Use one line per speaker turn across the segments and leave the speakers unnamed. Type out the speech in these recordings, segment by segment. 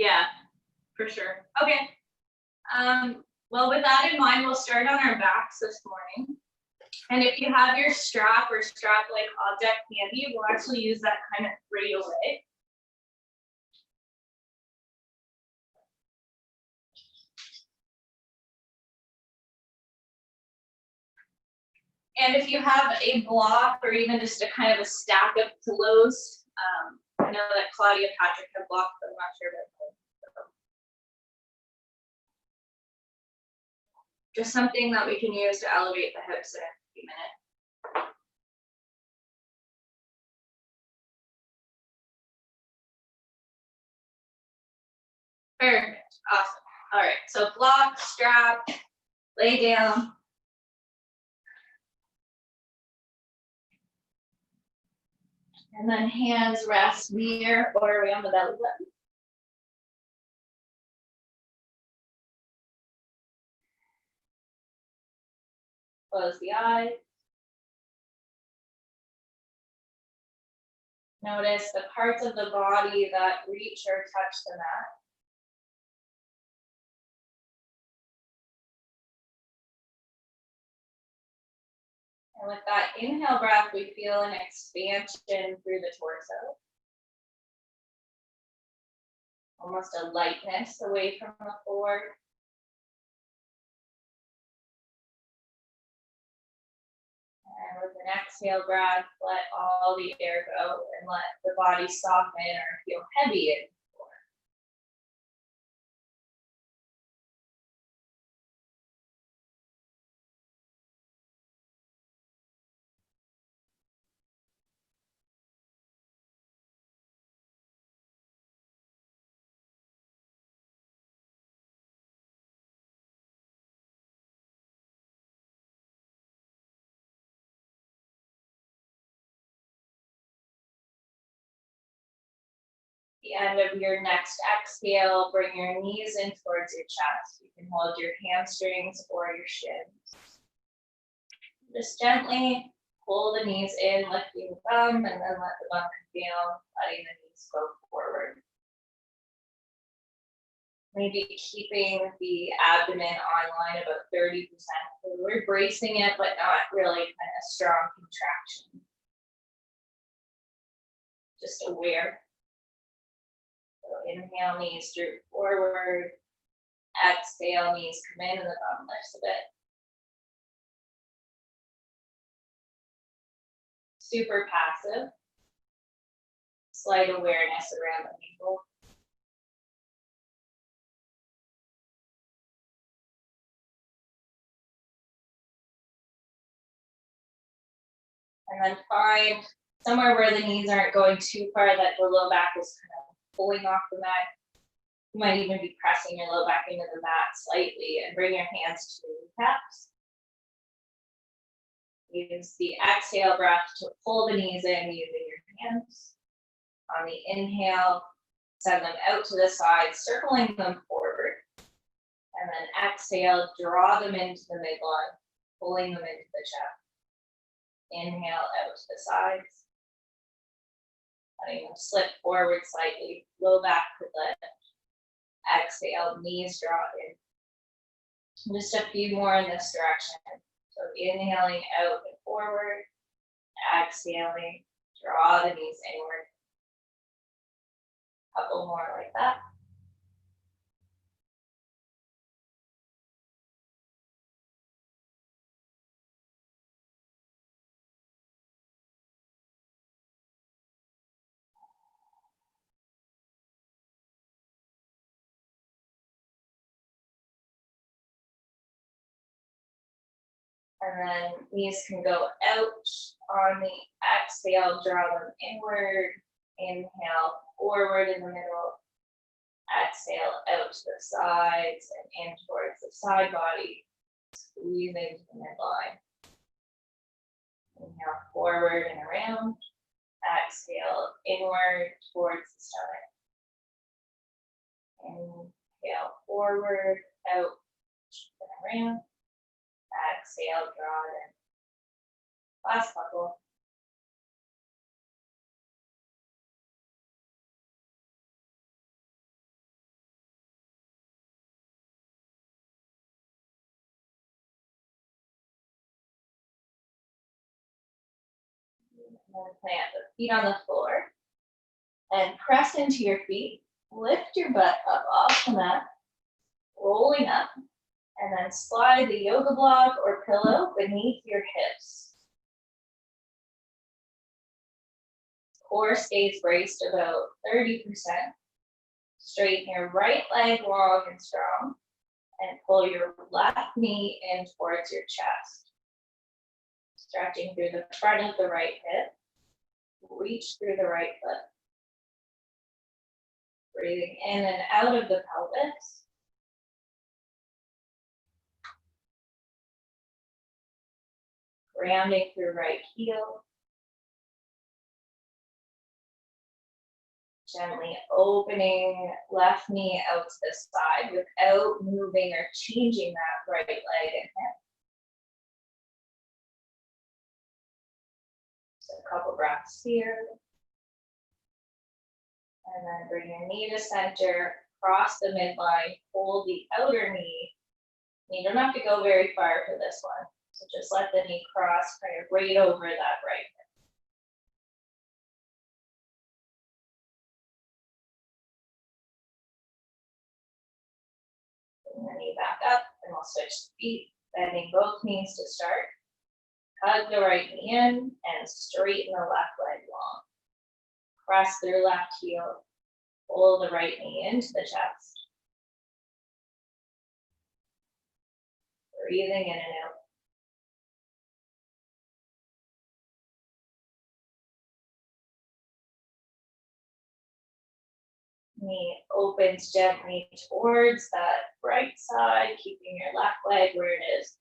Yeah, for sure. Okay. Well, with that in mind, we'll start on our backs this morning. And if you have your strap or strap-like object handy, we'll actually use that kind of right away. And if you have a block or even just a kind of a stack of pillows, I know that Claudia Patrick had blocks, but I'm not sure about those. Just something that we can use to elevate the hips in a few minutes. Perfect, awesome. All right, so block, strap, lay down. And then hands rest near or around the belly button. Close the eyes. Notice the parts of the body that reach or touch the mat. And with that inhale breath, we feel an expansion through the torso. Almost a lightness away from the floor. And with an exhale breath, let all the air go and let the body soften or feel heavy in the floor. The end of your next exhale, bring your knees in towards your chest. You can hold your hamstrings or your shins. Just gently pull the knees in, lifting the thumb, and then let the bum come down, letting the knees go forward. Maybe keeping the abdomen online about 30%. So we're bracing it, but not really kind of strong contraction. Just aware. So inhale, knees droop forward. Exhale, knees come in and the bum lifts a bit. Super passive. Slight awareness around the ankle. And then find somewhere where the knees aren't going too far, that the low back is kind of pulling off the mat. You might even be pressing your low back into the mat slightly and bring your hands to the kneecaps. Use the exhale breath to pull the knees in using your hands. On the inhale, send them out to the side, circling them forward. And then exhale, draw them into the midline, pulling them into the chest. Inhale out to the sides. Letting them slip forward slightly, low back could lift. Exhale, knees draw in. Just a few more in this direction. So inhaling out and forward, exhaling, draw the knees inward. Couple more like that. And then knees can go out on the exhale, draw them inward. Inhale, forward in the middle. Exhale, out to the sides and in towards the side body. Squeeze into the midline. Inhale, forward and around. Exhale, inward towards the stomach. Inhale, forward, out and around. Exhale, draw it in. Last couple. And then plant the feet on the floor and press into your feet. Lift your butt up off the mat, rolling up, and then slide the yoga block or pillow beneath your hips. Core stays braced about 30%. Straighten your right leg long and strong, and pull your left knee in towards your chest. Stretching through the front of the right hip. Reach through the right foot. Breathing in and out of the pelvis. Grounding through right heel. Gently opening left knee out to the side without moving or changing that right leg and hip. So a couple breaths here. And then bring your knee to center, cross the midline, hold the outer knee. You don't have to go very far for this one. So just let the knee cross kind of right over that right hip. Bring the knee back up, and we'll switch the feet, bending both knees to start. Hug the right knee in and straighten the left leg long. Press through left heel. Pull the right knee into the chest. Breathing in and out. Knee opens gently towards that right side, keeping your left leg where it is.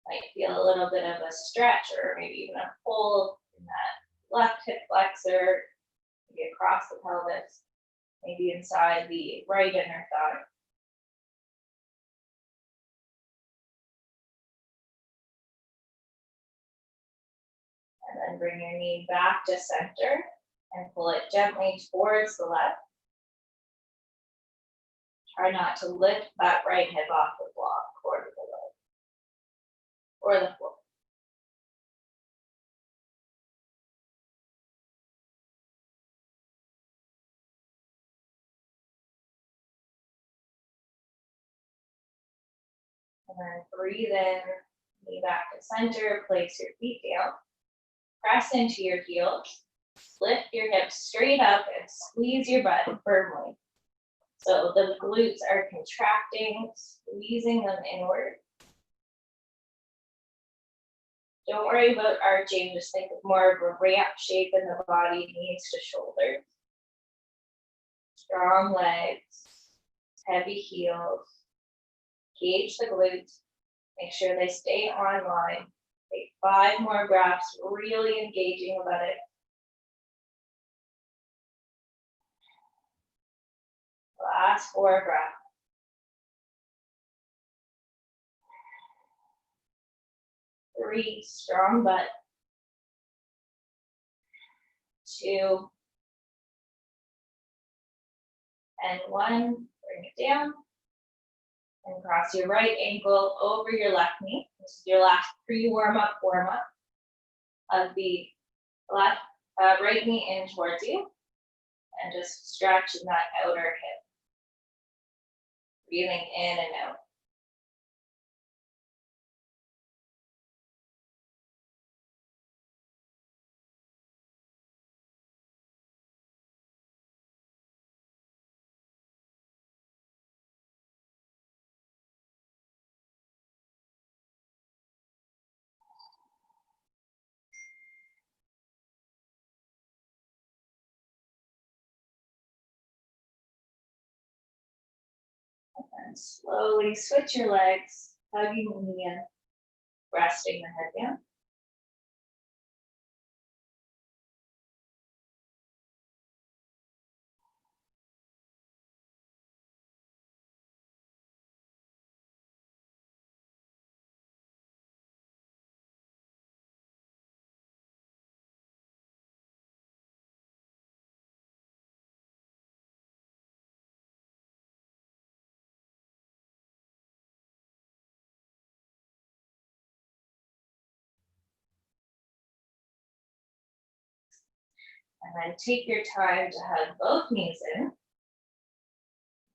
Might feel a little bit of a stretch or maybe even a pull in that left hip flexor, maybe across the pelvis, maybe inside the right inner thigh. And then bring your knee back to center and pull it gently towards the left. Try not to lift that right hip off the block or the leg or the floor. And then breathe in, knee back to center, place your feet down, press into your heels, lift your hips straight up and squeeze your butt firmly. So the glutes are contracting, squeezing them inward. Don't worry about arching, just think of more of a ramp shape in the body, knees to shoulders. Strong legs, heavy heels. Gauge the glutes, make sure they stay online. Take 5 more breaths, really engaging about it. Last 4 breaths. 3, strong butt. 2, and 1, bring it down. And cross your right ankle over your left knee. This is your last pre-warm-up of the left right knee in towards you. And just stretching that outer hip. Breathing in and out. And slowly switch your legs, hugging the knee in, resting the head down. And then take your time to hug both knees in.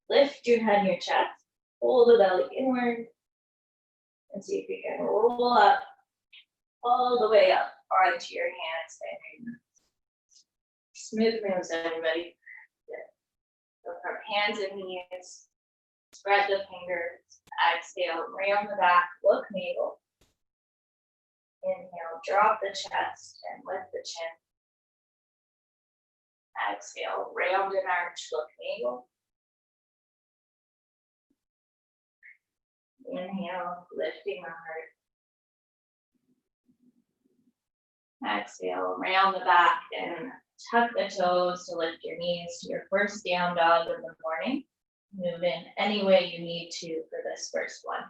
Lift your head and your chest. Pull the belly inward. And see if you can roll up all the way up onto your hands and your knees. Smooth moves, everybody. Good. So from hands and knees, spread the fingers. Exhale, round the back, look navel. Inhale, drop the chest and lift the chin. Exhale, round and arch, look navel. Inhale, lifting the heart. Exhale, round the back and tuck the toes to lift your knees to your first down dog of the morning. Move in any way you need to for this first one.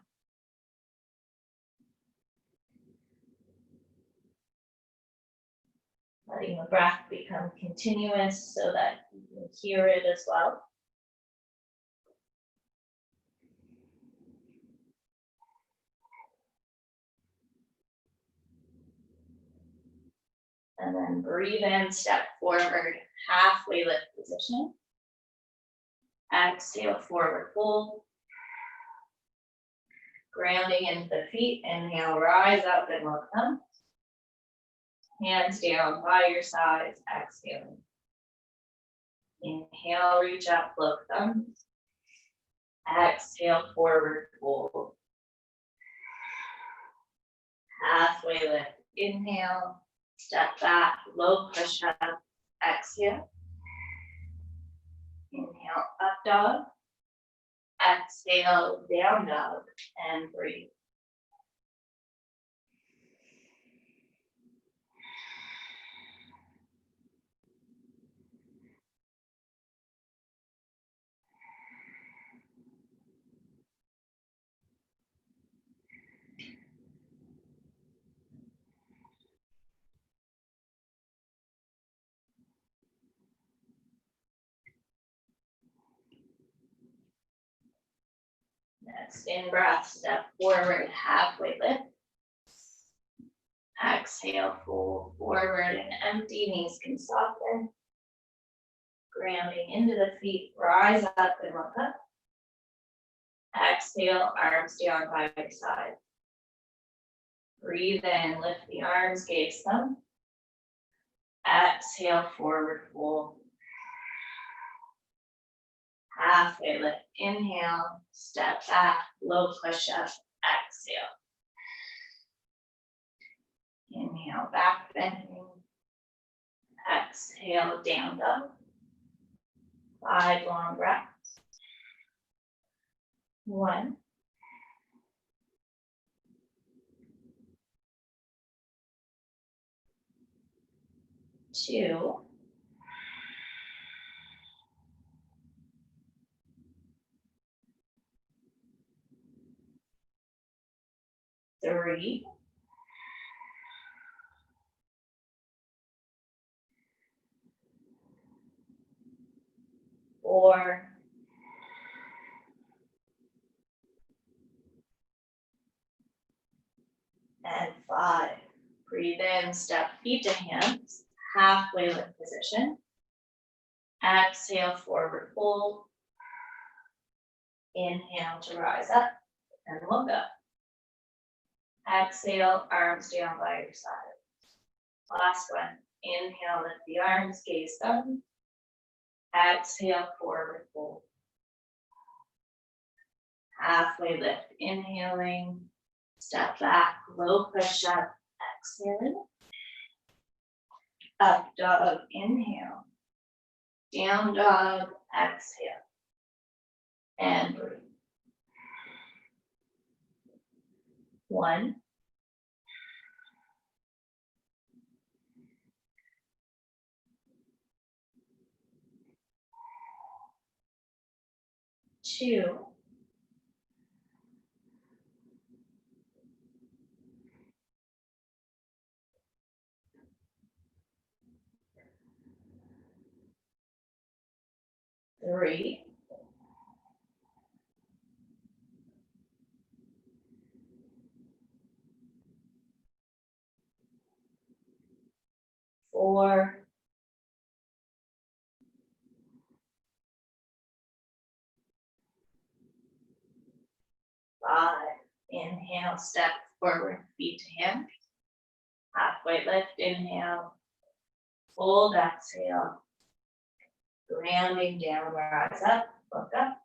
Letting the breath become continuous so that you can hear it as well. And then breathe in, step forward, halfway lift position. Exhale, forward fold. Grounding into the feet, inhale, rise up and look up. Hands down by your sides, exhaling. Inhale, reach up, look up. Exhale, forward fold. Halfway lift, inhale, step back, low push up, exhale. Inhale, up dog. Exhale, down dog, and breathe. Next in breath, step forward, halfway lift. Exhale, fold forward and empty, knees can soften. Grounding into the feet, rise up and look up. Exhale, arms down by your side. Breathe in, lift the arms, gaze them. Exhale, forward fold. Halfway lift, inhale, step back, low push up, exhale. Inhale, back bending. Exhale, down dog. 5 long breaths. 1. 2. 3. 4. And 5. Breathe in, step feet to hands, halfway lift position. Exhale, forward fold. Inhale to rise up and look up. Exhale, arms down by your side. Last one. Inhale, lift the arms, gaze down. Exhale, forward fold. Halfway lift, inhaling. Step back, low push up, exhaling. Up dog, inhale. Down dog, exhale. And breathe. 1. 2. 3. 4. Inhale, step forward, feet to hands. Halfway lift, inhale. Fold, exhale. Grounding down, rise up, look up.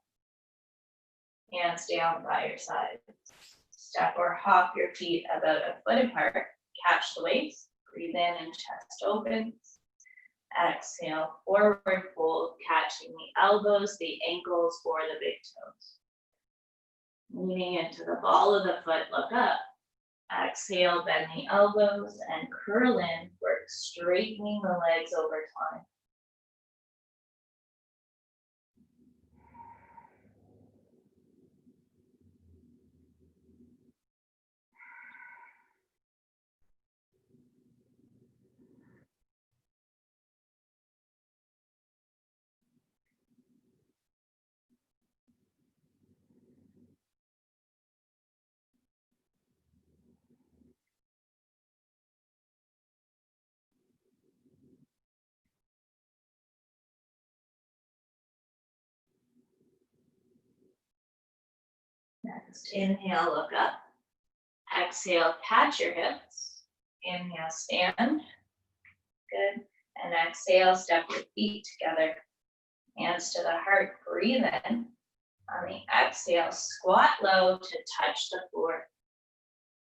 Hands down by your side. Step or hop your feet about a foot apart. Catch the waist. Breathe in and chest opens. Exhale, forward fold, catching the elbows, the ankles, or the big toes. Leaning into the ball of the foot, look up. Exhale, bend the elbows and curl in. Work straightening the legs over time. Next, inhale, look up. Exhale, catch your hips. Inhale, stand. Good. And exhale, step your feet together. Hands to the heart, breathe in. On the exhale, squat low to touch the floor.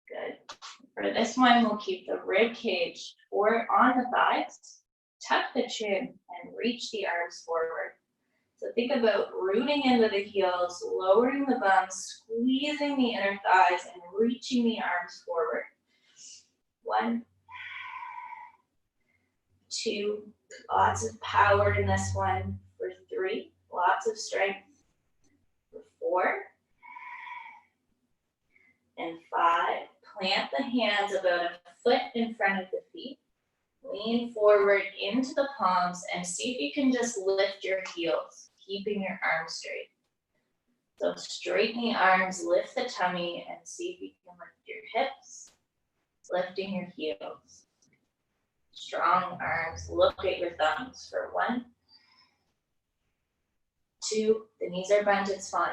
Good. For this one, we'll keep the rib cage on the thighs. Tuck the chin and reach the arms forward. So think about rooting into the heels, lowering the bum, squeezing the inner thighs, and reaching the arms forward. 1, 2, lots of power in this one. For 3, lots of strength. For 4, and 5, plant the hands about a foot in front of the feet. Lean forward into the palms and see if you can just lift your heels, keeping your arms straight. So straighten the arms, lift the tummy, and see if you can lift your hips, lifting your heels. Strong arms, look at your thumbs for 1, 2, the knees are bent, it's fine.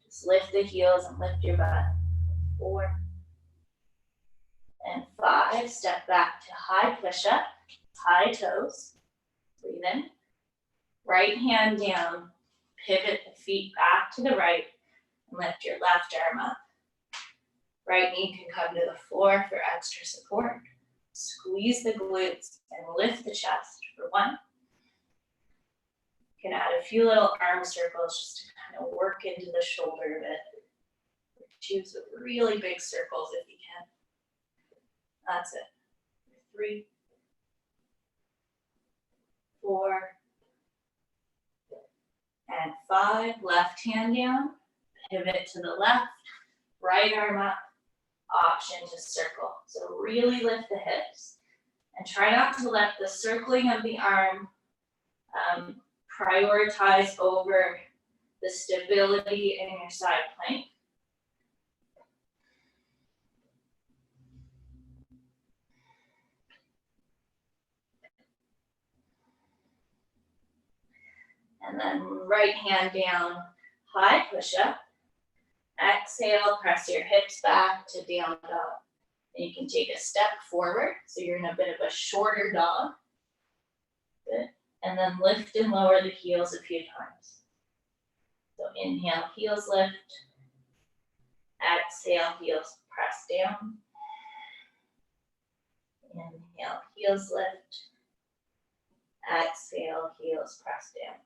Just lift the heels and lift your butt. 4, and 5, step back to high push-up, high toes. Breathe in. Right hand down, pivot the feet back to the right, and lift your left arm up. Right knee can come to the floor for extra support. Squeeze the glutes and lift the chest for 1. You can add a few little arm circles just to kind of work into the shoulder a bit. Choose with really big circles if you can. That's it. 3, 4, and 5. Left hand down, pivot to the left, right arm up, option to circle. So really lift the hips and try not to let the circling of the arm prioritize over the stability in your side plank. And then right hand down, high push-up. Exhale, press your hips back to down dog. And you can take a step forward, so you're in a bit of a shorter dog. Good. And then lift and lower the heels a few times. So inhale, heels lift. Exhale, heels press down. Inhale, heels lift. Exhale, heels press down.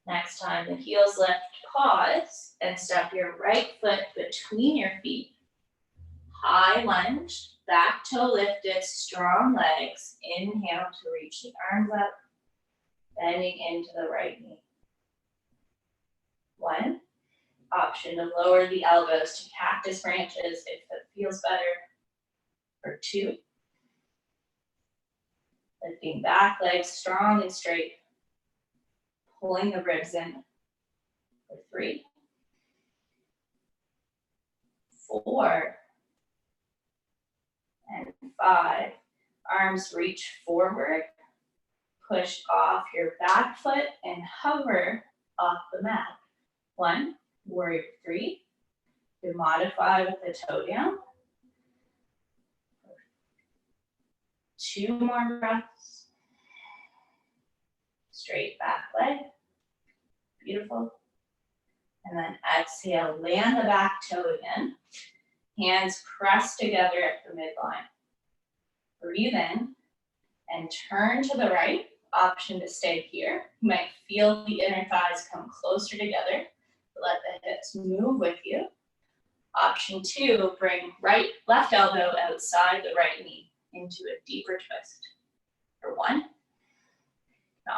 Next time the heels lift, pause and step your right foot between your feet. High lunge, back toe lifted, strong legs. Inhale to reach the arms up, bending into the right knee. 1, option to lower the elbows to cactus branches if it feels better. For 2, lifting back legs strong and straight, pulling the ribs in. For 3, 4, and 5. Arms reach forward, push off your back foot and hover off the mat. 1, warrior 3, You modify with the toe down. 2 more breaths. Straight back leg. Beautiful. And then exhale, land the back toe again. Hands pressed together at the midline. Breathe in and turn to the right. Option to stay here. You might feel the inner thighs come closer together. Let the hips move with you. Option 2, bring left elbow outside the right knee into a deeper twist. For 1. And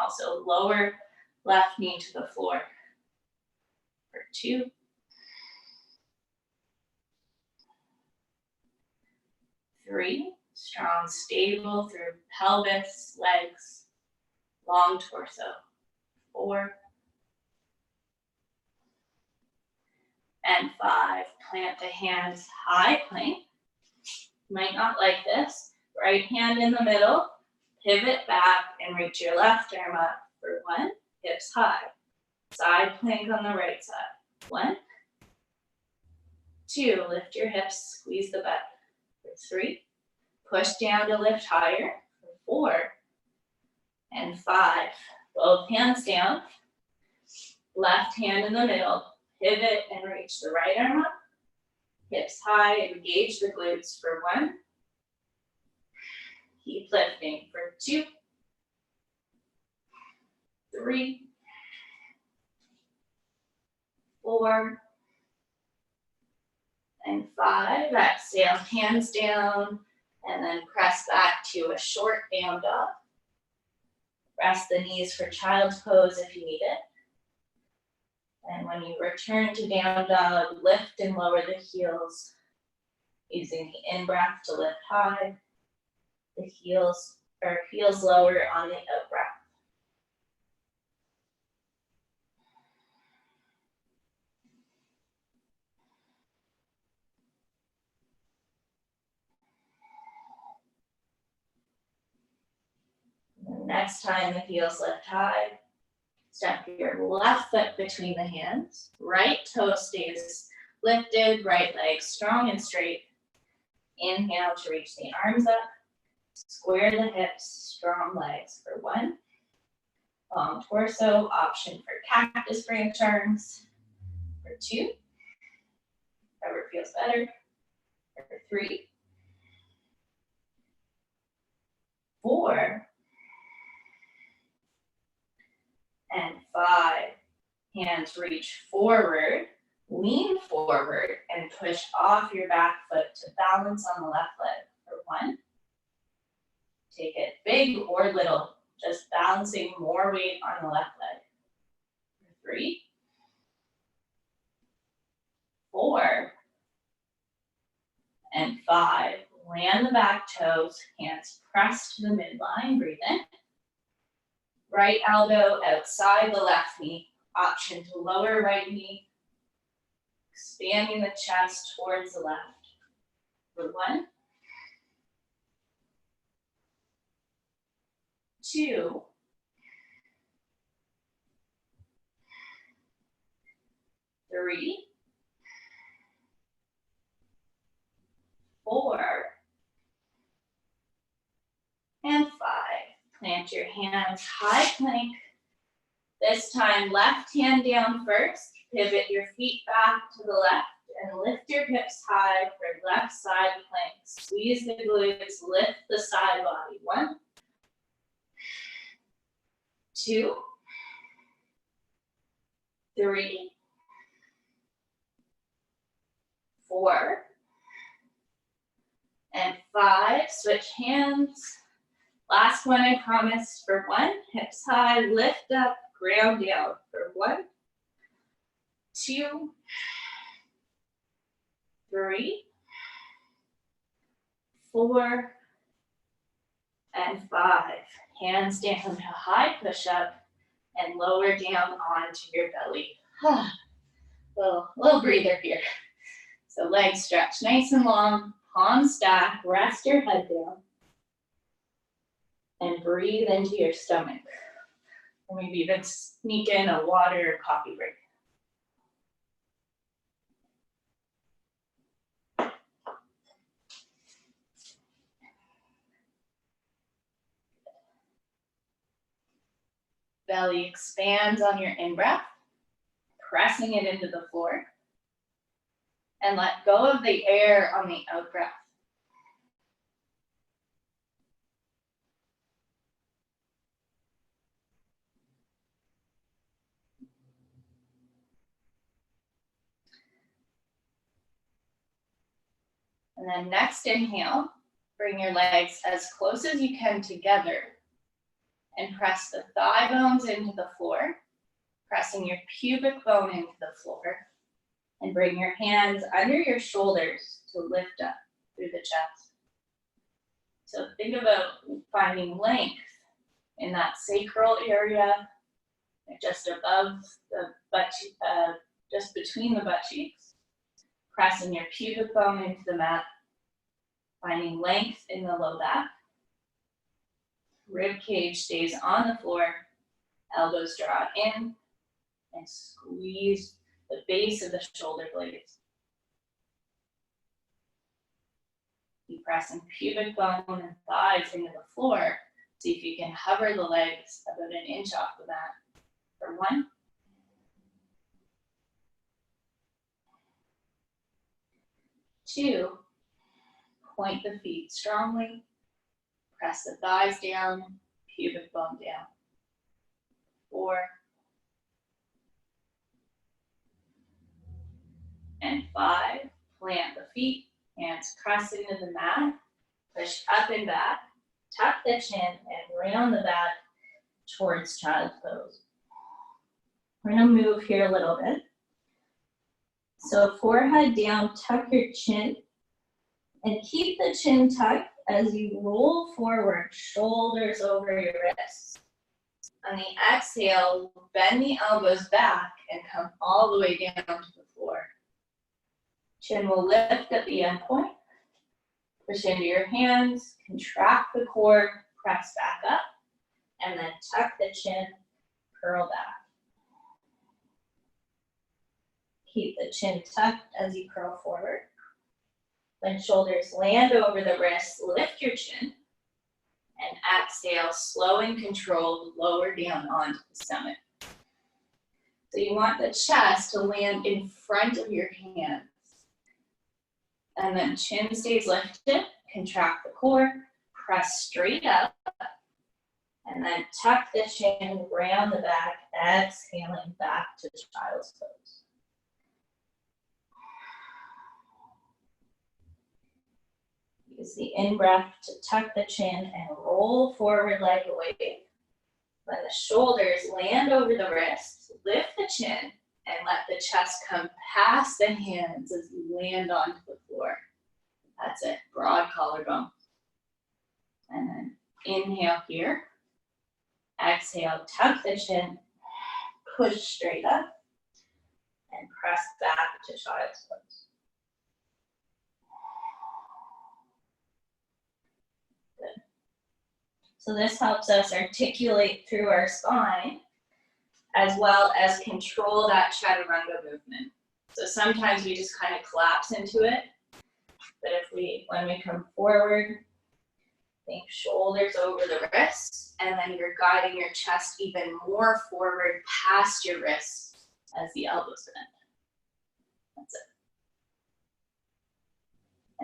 also lower left knee to the floor. For 2. 3. Strong, stable through pelvis, legs, long torso. 4. And 5. Plant the hands high plank. You might not like this. Right hand in the middle. Pivot back and reach your left arm up. For 1. Hips high. Side plank on the right side. 1. 2. Lift your hips. Squeeze the butt. For 3. Push down to lift higher. For 4. And 5. Both hands down. Left hand in the middle. Pivot and reach the right arm up. Hips high. Engage the glutes. For 1. Keep lifting. For 2. 3. 4. And 5. Exhale, hands down, and then press back to a short down dog. Rest the knees for child's pose if you need it. And when you return to down dog, lift and lower the heels, using the in-breath to lift high, the heels lower on the out-breath. Next time the heels lift high, step your left foot between the hands. Right toe stays lifted, right leg strong and straight. Inhale to reach the arms up. Square the hips, strong legs. For 1. Long torso, option for cactus branch arms. For 2. Whatever feels better. For 3. 4. And 5. Hands reach forward, lean forward, and push off your back foot to balance on the left leg. For 1. Take it big or little, just balancing more weight on the left leg. For 3. 4. And 5. Land the back toes, hands pressed to the midline. Breathe in. Right elbow outside the left knee. Option to lower right knee. Expanding the chest towards the left. For 1. 2. 3. 4. And 5. Plant your hands high plank. This time, left hand down first. Pivot your feet back to the left and lift your hips high for left side plank. Squeeze the glutes, lift the side body. 1. 2. 3. 4. And 5. Switch hands. Last one, I promise. For 1, hips high, lift up, ground down. For 1, 2, 3, 4, and 5. Hands down to high push-up and lower down onto your belly. Little breather here. So legs stretch nice and long, palms stack, rest your head down. And breathe into your stomach. Or maybe even sneak in a water or coffee break. Belly expands on your in-breath, pressing it into the floor. And let go of the air on the out-breath. And then next inhale, bring your legs as close as you can together and press the thigh bones into the floor, pressing your pubic bone into the floor, and bring your hands under your shoulders to lift up through the chest. So think about finding length in that sacral area, just above the butt, just between the butt cheeks, pressing your pubic bone into the mat, finding length in the low back. Rib cage stays on the floor, elbows draw in, and squeeze the base of the shoulder blades. Keep pressing pubic bone and thighs into the floor. See if you can hover the legs about an inch off the mat. For 1, 2, point the feet strongly, press the thighs down, pubic bone down. 4, and 5, plant the feet, hands press into the mat, push up and back, tuck the chin and round the back towards child's pose. We're gonna move here a little bit. So forehead down, tuck your chin, and keep the chin tucked as you roll forward, shoulders over your wrists. On the exhale, bend the elbows back and come all the way down to the floor. Chin will lift at the end point. Push into your hands, contract the core, press back up, and then tuck the chin, curl back. Keep the chin tucked as you curl forward. When shoulders land over the wrists, lift your chin, and exhale, slow and controlled, lower down onto the stomach. So you want the chest to land in front of your hands. And then chin stays lifted, contract the core, press straight up, and then tuck the chin, round the back, exhaling back to child's pose. Use the in-breath to tuck the chin and roll forward leg away. When the shoulders land over the wrists, lift the chin and let the chest come past the hands as you land onto the floor. That's it, broad collarbone. And then inhale here. Exhale, tuck the chin, push straight up, and press back to child's pose. Good. So this helps us articulate through our spine, as well as control that chaturanga movement. So sometimes we just kind of collapse into it, but when we come forward, think shoulders over the wrists, and then you're guiding your chest even more forward past your wrists as the elbows bend. That's it.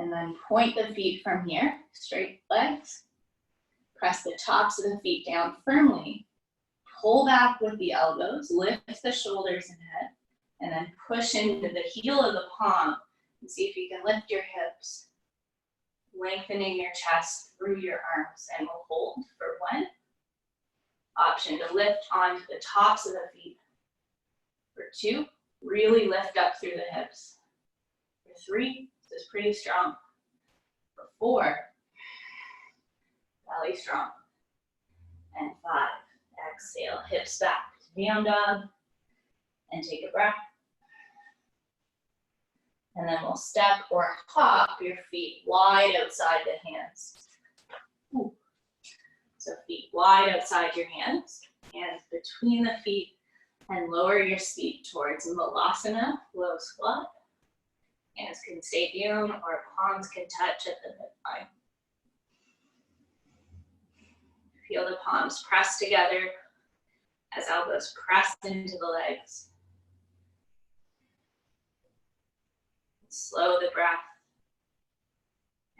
And then point the feet from here, straight legs. Press the tops of the feet down firmly. Pull back with the elbows, lift the shoulders and head, and then push into the heel of the palm and see if you can lift your hips, lengthening your chest through your arms, and we'll hold for 1. Option to lift onto the tops of the feet. For 2, really lift up through the hips. For 3, this is pretty strong. For 4, belly strong. And 5, exhale, hips back to down dog, and take a breath. And then we'll step or hop your feet wide outside the hands. Ooh. So feet wide outside your hands, hands between the feet, and lower your feet towards Malasana, low squat. Hands can stay down or palms can touch at the midline. Feel the palms press together. as elbows press into the legs. Slow the breath,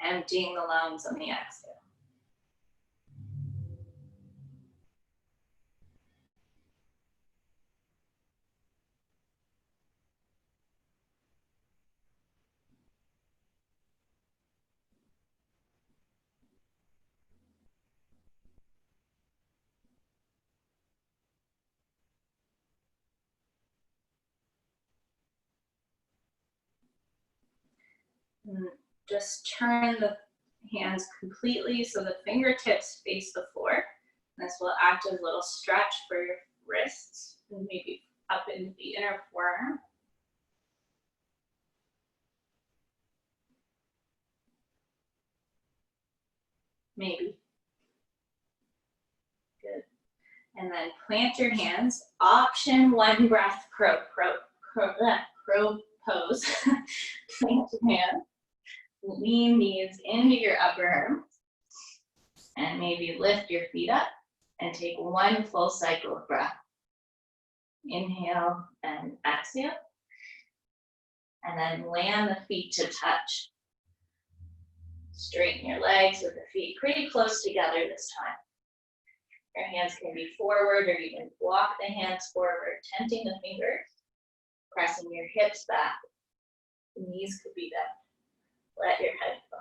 emptying the lungs on the exhale. Just turn the hands completely so the fingertips face the floor. This will act as a little stretch for your wrists and maybe up into the inner forearm. Maybe. Good. And then plant your hands. Option one breath, crow pose. Plant your hands. Lean knees into your upper arm. And maybe lift your feet up and take one full cycle of breath. Inhale and exhale. And then land the feet to touch. Straighten your legs with the feet pretty close together this time. Your hands can be forward or you can walk the hands forward, tenting the fingers, pressing your hips back. The knees could be bent. Let your head go.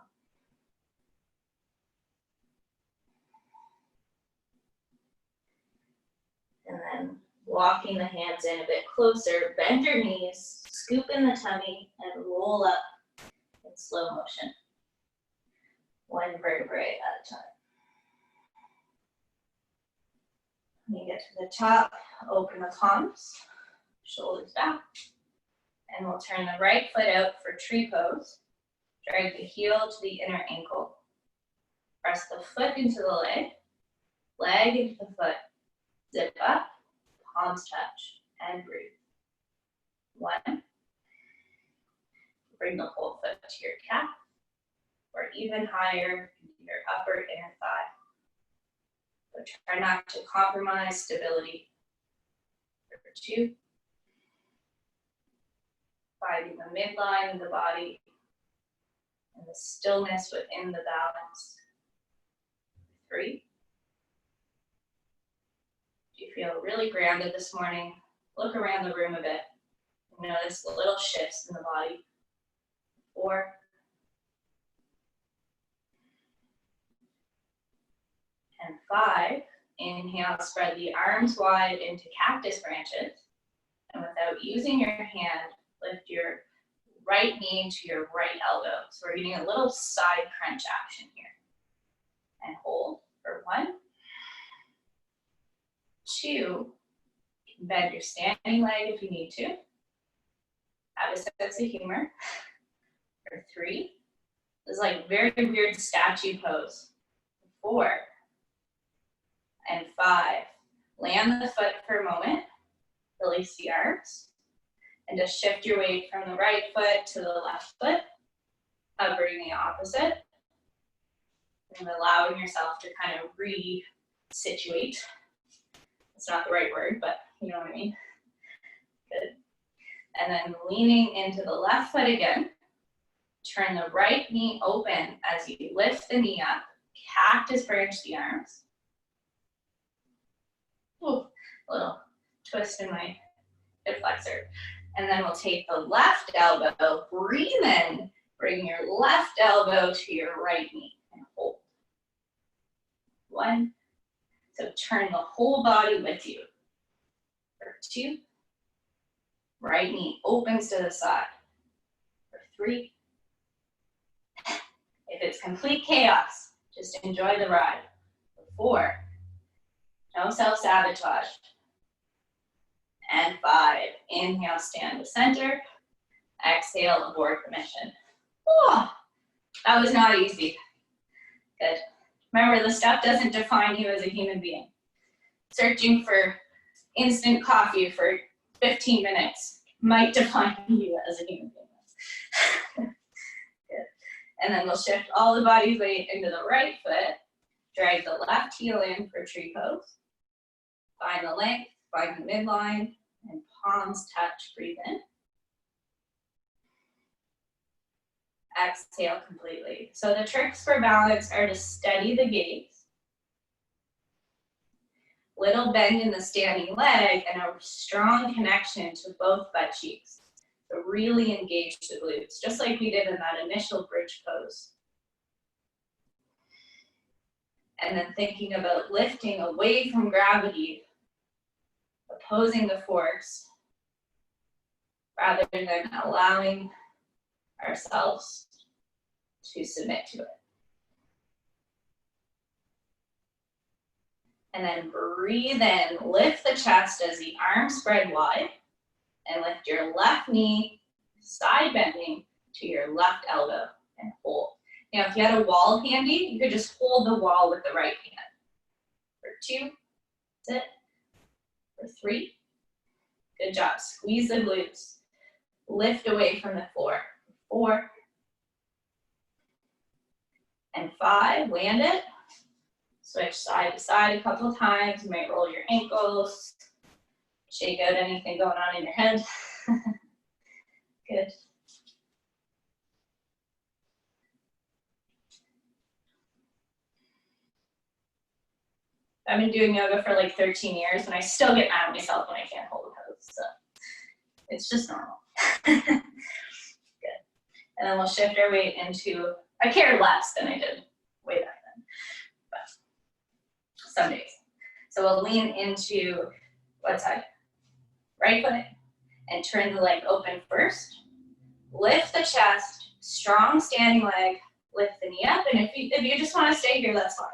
And then walking the hands in a bit closer, bend your knees, scoop in the tummy, and roll up in slow motion. One vertebrae at a time. When you get to the top, open the palms, shoulders back, and we'll turn the right foot out for tree pose. Drag the heel to the inner ankle. Press the foot into the leg into the foot. Zip up, palms touch, and breathe. One. Bring the whole foot to your calf, or even higher, your upper inner thigh. But try not to compromise stability. Number two. Finding the midline of the body and the stillness within the balance. Three. If you feel really grounded this morning, look around the room a bit. Notice the little shifts in the body. 4. And 5. Inhale, spread the arms wide into cactus branches. And without using your hand, lift your right knee into your right elbow. So we're getting a little side crunch action here. And hold for 1. 2. You can bend your standing leg if you need to. Have a sense of humor. For 3. This is like very weird statue pose. 4. And 5. Land the foot for a moment. Release the arms. And just shift your weight from the right foot to the left foot. Hovering the opposite. And allowing yourself to kind of re-situate. It's not the right word, but you know what I mean. Good. And then leaning into the left foot again. Turn the right knee open as you lift the knee up. Cactus branch the arms. Ooh, a little twist in my hip flexor. And then we'll take the left elbow, breathe in, bring your left elbow to your right knee and hold. 1. So turn the whole body with you. For 2. Right knee opens to the side. For 3. If it's complete chaos, just enjoy the ride. For 4. No self-sabotage. And 5. Inhale, stand to center. Exhale, abort the mission. Oh, that was not easy. Good. Remember, the stuff doesn't define you as a human being. Searching for instant coffee for 15 minutes might define you as a human being. Good. And then we'll shift all the body's weight into the right foot. Drag the left heel in for tree pose. Find the length find the midline, and palms touch, breathe in. Exhale completely. So the tricks for balance are to steady the gaze, little bend in the standing leg, and a strong connection to both butt cheeks. So really engage the glutes, just like we did in that initial bridge pose. And then thinking about lifting away from gravity, opposing the force, rather than allowing ourselves to submit to it. And then breathe in, lift the chest as the arms spread wide, and lift your left knee, side bending to your left elbow, and hold. Now, if you had a wall handy, you could just hold the wall with the right hand. For 2, sit. For 3, good job. Squeeze the glutes. Lift away from the floor. 4, and 5, land it. Switch side to side a couple of times. You might roll your ankles, shake out anything going on in your head. Good. I've been doing yoga for like 13 years and I still get mad at myself when I can't hold a pose, so it's just normal. Good. And then we'll shift our weight into, I care less than I did way back then, but some days. So we'll lean into, what side? Right foot, and turn the leg open first. Lift the chest, strong standing leg, lift the knee up, and if you just want to stay here, that's fine.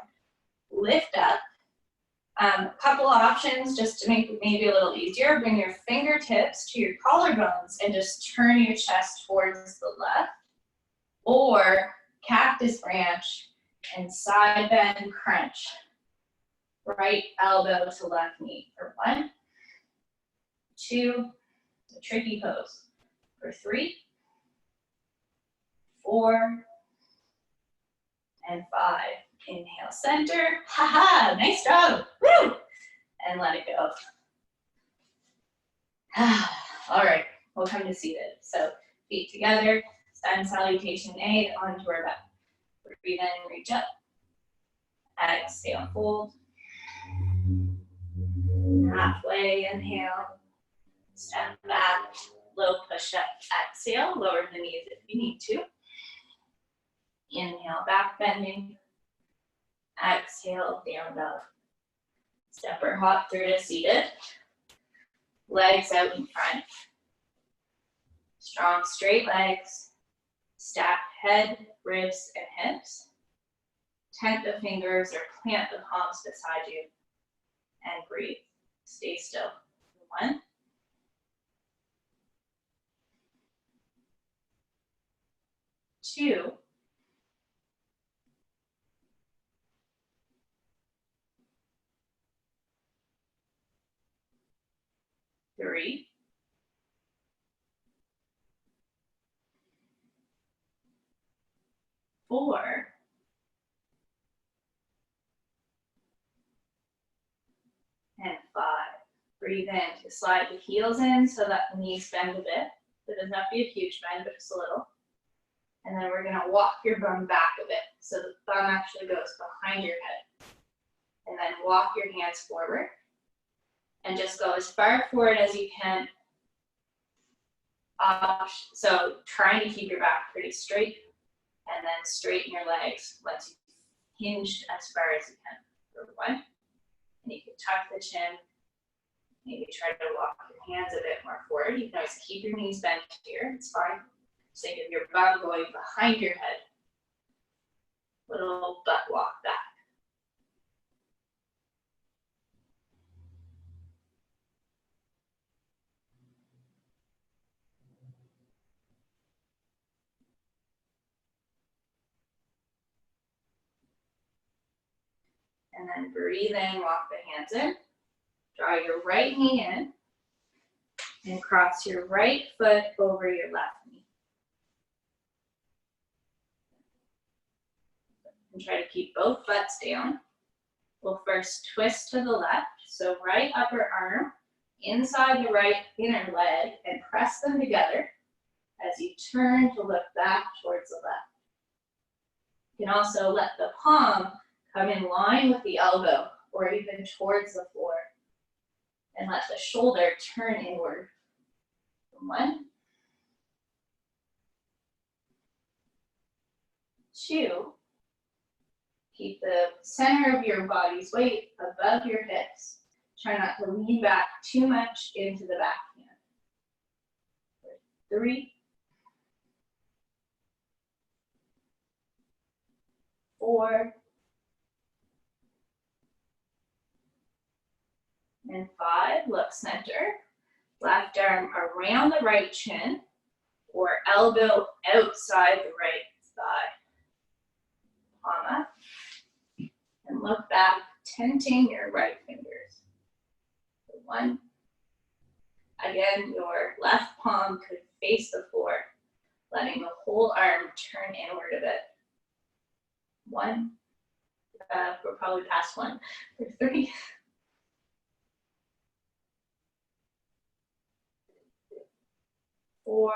Lift up. Couple options just to make it maybe a little easier. Bring your fingertips to your collarbones and just turn your chest towards the left. Or cactus branch and side bend crunch. Right elbow to left knee for 1, 2, a tricky pose. For 3, 4, and 5. Inhale, center. Ha-ha, nice job. Woo! And let it go. All right, we'll come to seated. So feet together, sun salutation A onto our back. Breathe in, reach up. Exhale, fold. Halfway, inhale. Step back, low push up. Exhale, lower the knees if you need to. Inhale, back bending. Exhale, down dog. Step or hop through to seated. Legs out in front. Strong straight legs. Stack head, ribs, and hips. Tent the fingers or plant the palms beside you. And breathe. Stay still. 1. 2. 3. 4. And 5. Breathe in to slide the heels in so that the knees bend a bit. It doesn't have to be a huge bend, but just a little. And then we're gonna walk your bum back a bit. So the thumb actually goes behind your head. And then walk your hands forward. And just go as far forward as you can. So trying to keep your back pretty straight. And then straighten your legs once you've hinged as far as you can. For 1. And you can tuck the chin. Maybe try to walk your hands a bit more forward. You can always keep your knees bent here. It's fine. Just think of your bum going behind your head. Little butt walk back. And then breathe in, walk the hands in. Draw your right knee in. And cross your right foot over your left knee. And try to keep both butts down. We'll first twist to the left. So right upper arm inside the right inner leg and press them together as you turn to look back towards the left. You can also let the palm come in line with the elbow or even towards the floor. And let the shoulder turn inward. 1, 2. Keep the center of your body's weight above your hips. Try not to lean back too much into the backhand. 3, 4, and 5. Look center. Left arm around the right shin or elbow outside the right thigh. Palm up. And look back, tenting your right fingers. 1. Again, your left palm could face the floor, letting the whole arm turn inward a bit. 1. We're probably past 1. 3. 4.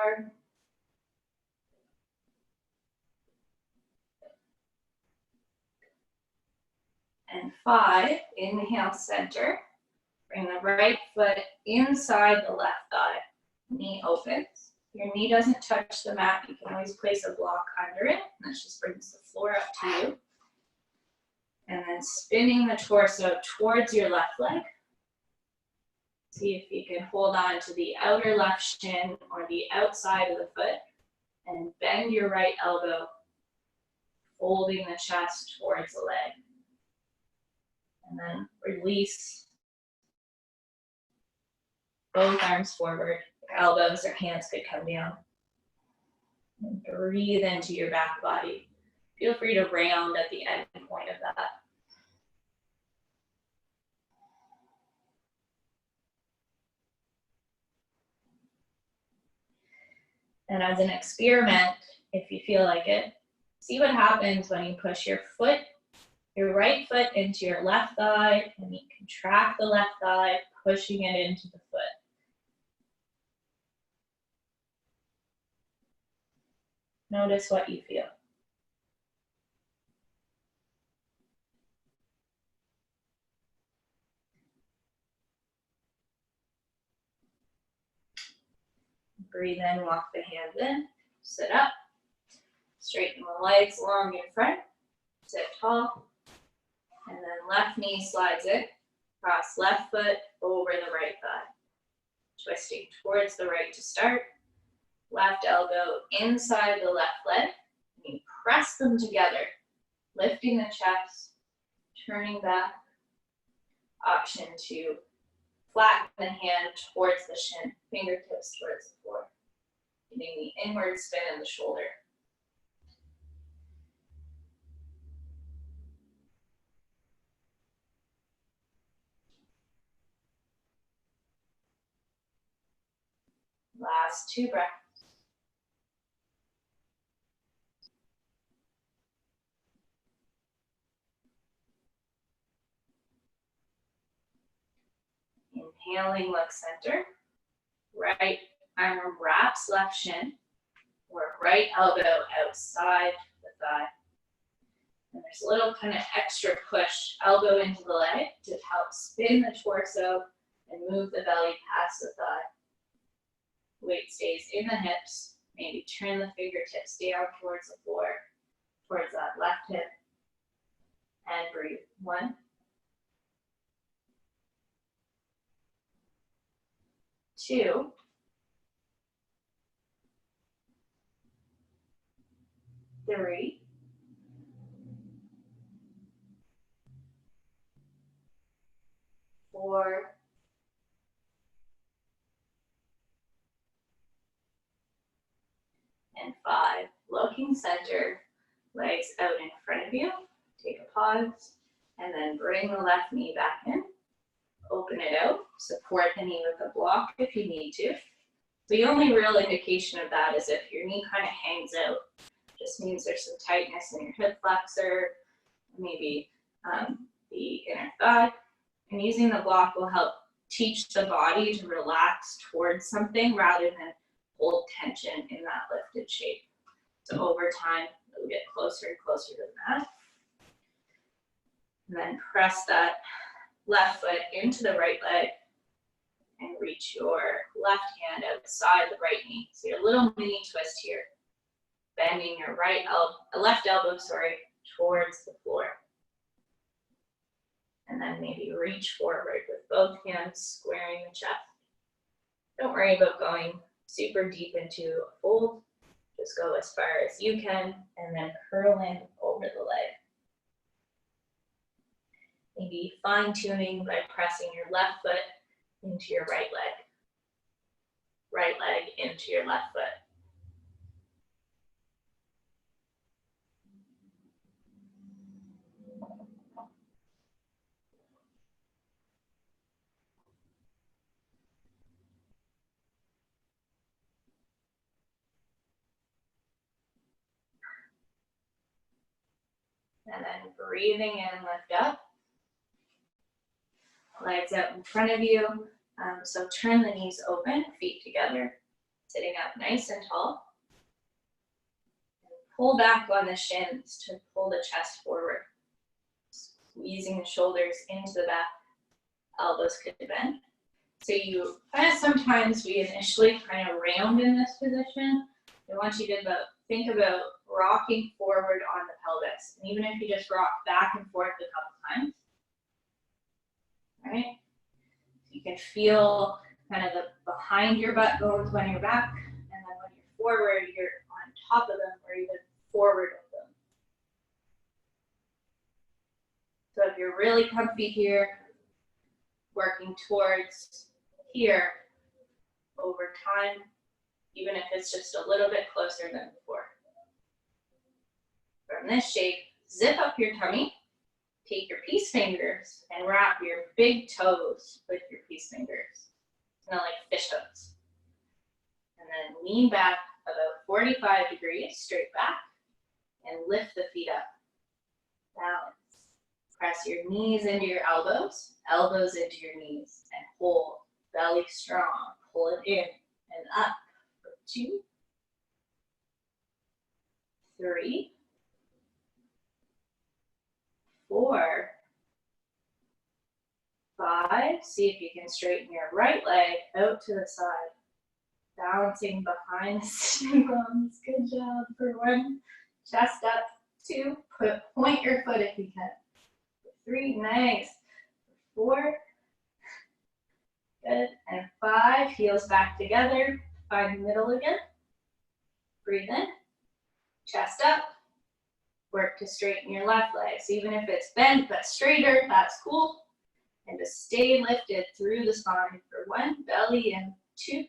And 5. Inhale, center. Bring the right foot inside the left thigh. Knee opens. Your knee doesn't touch the mat. You can always place a block under it. That just brings the floor up to you. And then spinning the torso towards your left leg. See if you can hold on to the outer left shin or the outside of the foot. And bend your right elbow, folding the chest towards the leg. And then release both arms forward. Your elbows or hands could come down. And breathe into your back body. Feel free to round at the end point of that. And as an experiment, if you feel like it, see what happens when you push your right foot into your left thigh, and you contract the left thigh, pushing it into the foot. Notice what you feel. Breathe in, walk the hands in, sit up, straighten the legs long in front, sit tall, and then left knee slides in, cross left foot over the right thigh. Twisting towards the right to start, left elbow inside the left leg, and you press them together, lifting the chest, turning back. Option 2. Flatten the hand towards the shin, fingertips towards the floor. Getting the inward spin in the shoulder. Last 2 breaths. Inhaling, look center. Right arm wraps left shin, or right elbow outside the thigh. And there's a little kind of extra push, elbow into the leg to help spin the torso and move the belly past the thigh. Weight stays in the hips. Maybe turn the fingertips down towards the floor, towards that left hip. And breathe. 1, 2, 3, 4, and 5. Looking center, legs out in front of you. Take a pause, and then bring the left knee back in. Open it out, support the knee with a block if you need to. The only real indication of that is if your knee kind of hangs out. Just means there's some tightness in your hip flexor, maybe the inner thigh. And using the block will help teach the body to relax towards something rather than hold tension in that lifted shape. So over time, it'll get closer and closer to the mat. And then press that left foot into the right leg and reach your left hand outside the right knee. So your little mini twist here, bending your left elbow, towards the floor. And then maybe reach forward with both hands squaring the chest. Don't worry about going super deep into a fold. Just go as far as you can and then curl in over the leg. Maybe fine-tuning by pressing your left foot into your right leg into your left foot. And then breathing in, lift up. Legs out in front of you. So turn the knees open, feet together, sitting up nice and tall. And pull back on the shins to pull the chest forward. Squeezing the shoulders into the back. Elbows could bend. So you sometimes we initially kind of round in this position. I want you to think about rocking forward on the pelvis. And even if you just rock back and forth a couple times, right? You can feel kind of the behind your butt goes when you're back, and then when you're forward, you're on top of them or even forward of them. So if you're really comfy here, working towards here over time, even if it's just a little bit closer than before. From this shape, zip up your tummy, take your peace fingers and wrap your big toes with your peace fingers, kind of like fish hooks. And then lean back about 45 degrees, straight back, and lift the feet up. Balance. Press your knees into your elbows, elbows into your knees, and hold. Belly strong. Pull it in and up for 2, 3, 4, 5. See if you can straighten your right leg out to the side. Balancing behind the sitting bones. Good job for 1. Chest up. 2. Point your foot if you can. 3. Nice. 4. Good. And 5. Heels back together. Find the middle again. Breathe in. Chest up. Work to straighten your left leg. So even if it's bent but straighter, that's cool. And just stay lifted through the spine for 1. Belly in. 2.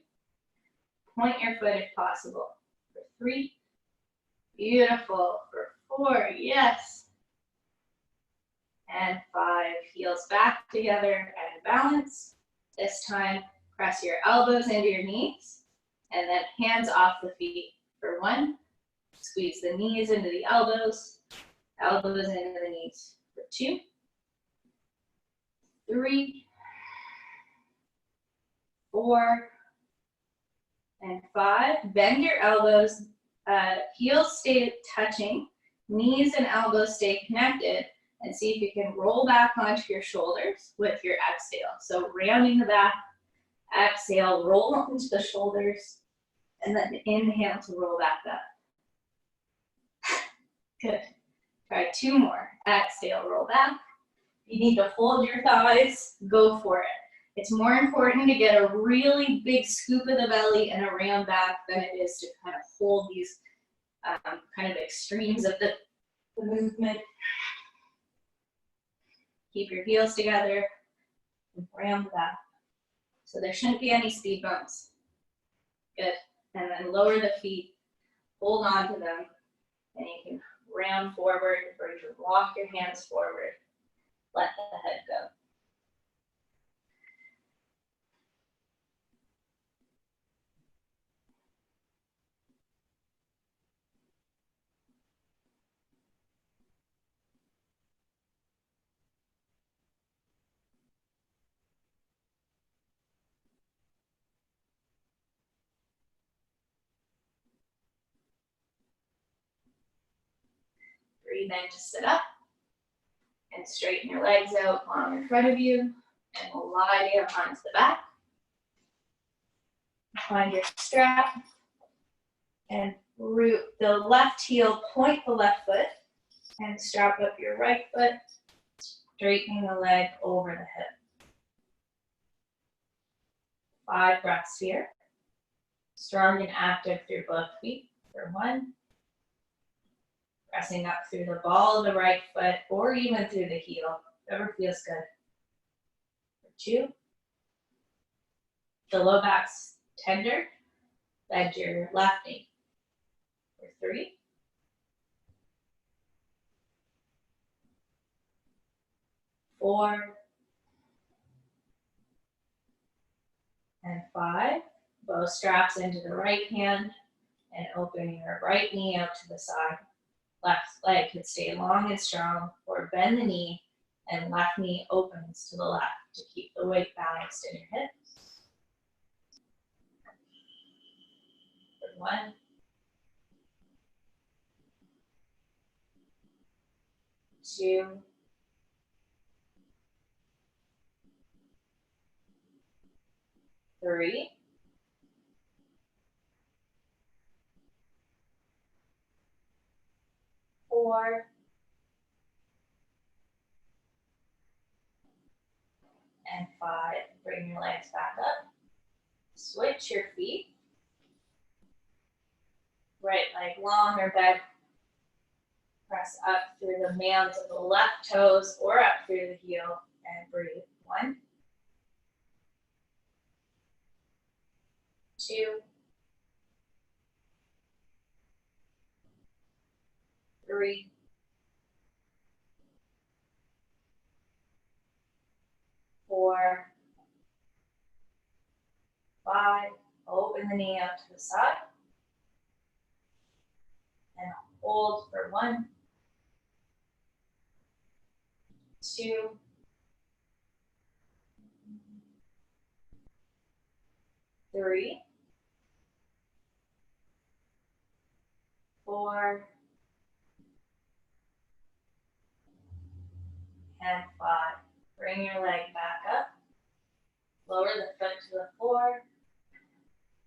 Point your foot if possible. For 3. Beautiful. For 4. Yes. And 5. Heels back together and balance. This time, press your elbows into your knees and then hands off the feet for 1. Squeeze the knees into the elbows, elbows into the knees for 2, 3, 4, and 5. Bend your elbows, heels stay touching, knees and elbows stay connected, and see if you can roll back onto your shoulders with your exhale. So rounding the back, exhale, roll into the shoulders, and then inhale to roll back up. Good. Try 2 more. Exhale, roll back. You need to hold your thighs, go for it. It's more important to get a really big scoop of the belly and a round back than it is to kind of hold these kind of extremes of the movement. Keep your heels together and round back. So there shouldn't be any speed bumps. Good. And then lower the feet, hold on to them, and you can round forward or you can walk your hands forward. Let the head go. Breathe in to sit up and straighten your legs out long in front of you, and we'll lie down onto the back. Find your strap and root the left heel, point the left foot, and strap up your right foot, straightening the leg over the hip. 5 breaths here. Strong and active through both feet for 1. Pressing up through the ball of the right foot or even through the heel, whatever feels good. For 2. The low back's tender, bend your left knee. For 3. 4. And 5. Bow straps into the right hand and open your right knee out to the side. Left leg could stay long and strong, or bend the knee and left knee opens to the left to keep the weight balanced in your hips. For 1. 2. 3. 4. And 5. Bring your legs back up. Switch your feet. Right leg long or bent. Press up through the mounds of the left toes or up through the heel and breathe. 1. 2. 3. 4. 5. Open the knee out to the side. And hold for 1. 2. 3. 4. And 5. Bring your leg back up. Lower the foot to the floor.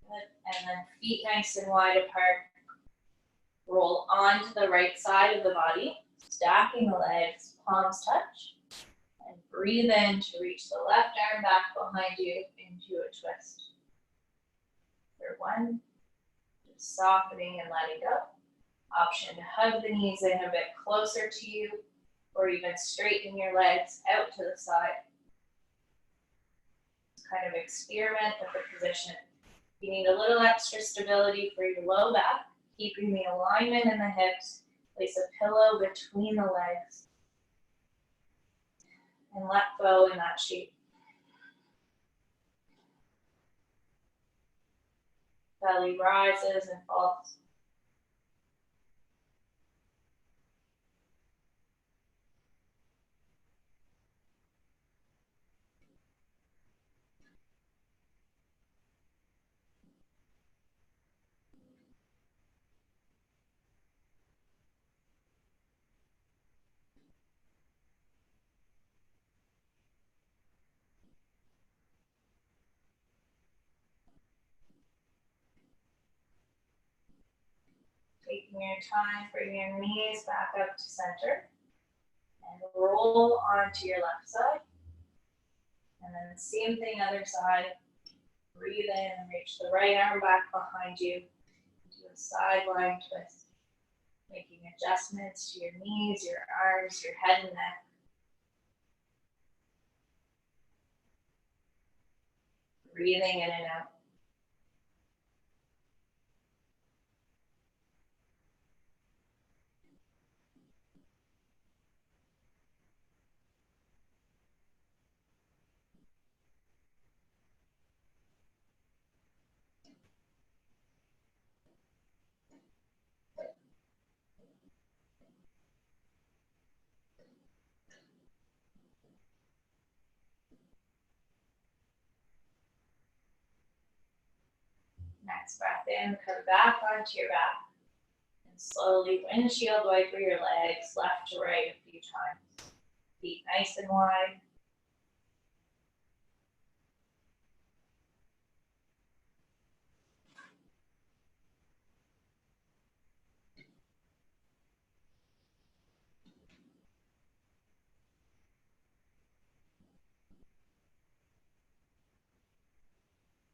Good. And then feet nice and wide apart. Roll onto the right side of the body. Stacking the legs, palms touch. And breathe in to reach the left arm back behind you into a twist. For 1. Just softening and letting go. Option to hug the knees in a bit closer to you, or even straighten your legs out to the side. Kind of experiment with the position. You need a little extra stability for your low back, keeping the alignment in the hips. Place a pillow between the legs. And let go in that shape. Belly rises and falls. Taking your time, bring your knees back up to center. And roll onto your left side. And then same thing, other side. Breathe in and reach the right arm back behind you. Do a sideline twist. Making adjustments to your knees, your arms, your head and neck. Breathing in and out. Next breath in, come back onto your back. And Slowly windshield wiper your legs left to right a few times. Feet nice and wide.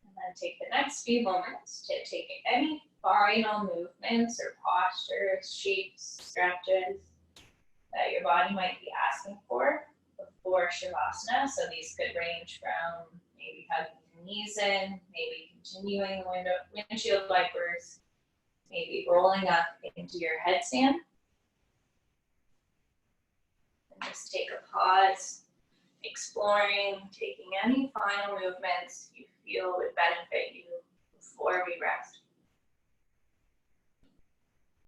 And then take the next few moments to take any final movements or postures, shapes, stretches that your body might be asking for before Shavasana. So these could range from maybe hugging your knees in, maybe continuing the windshield wipers, maybe rolling up into your headstand. And just take a pause, exploring, taking any final movements you feel would benefit you before we rest.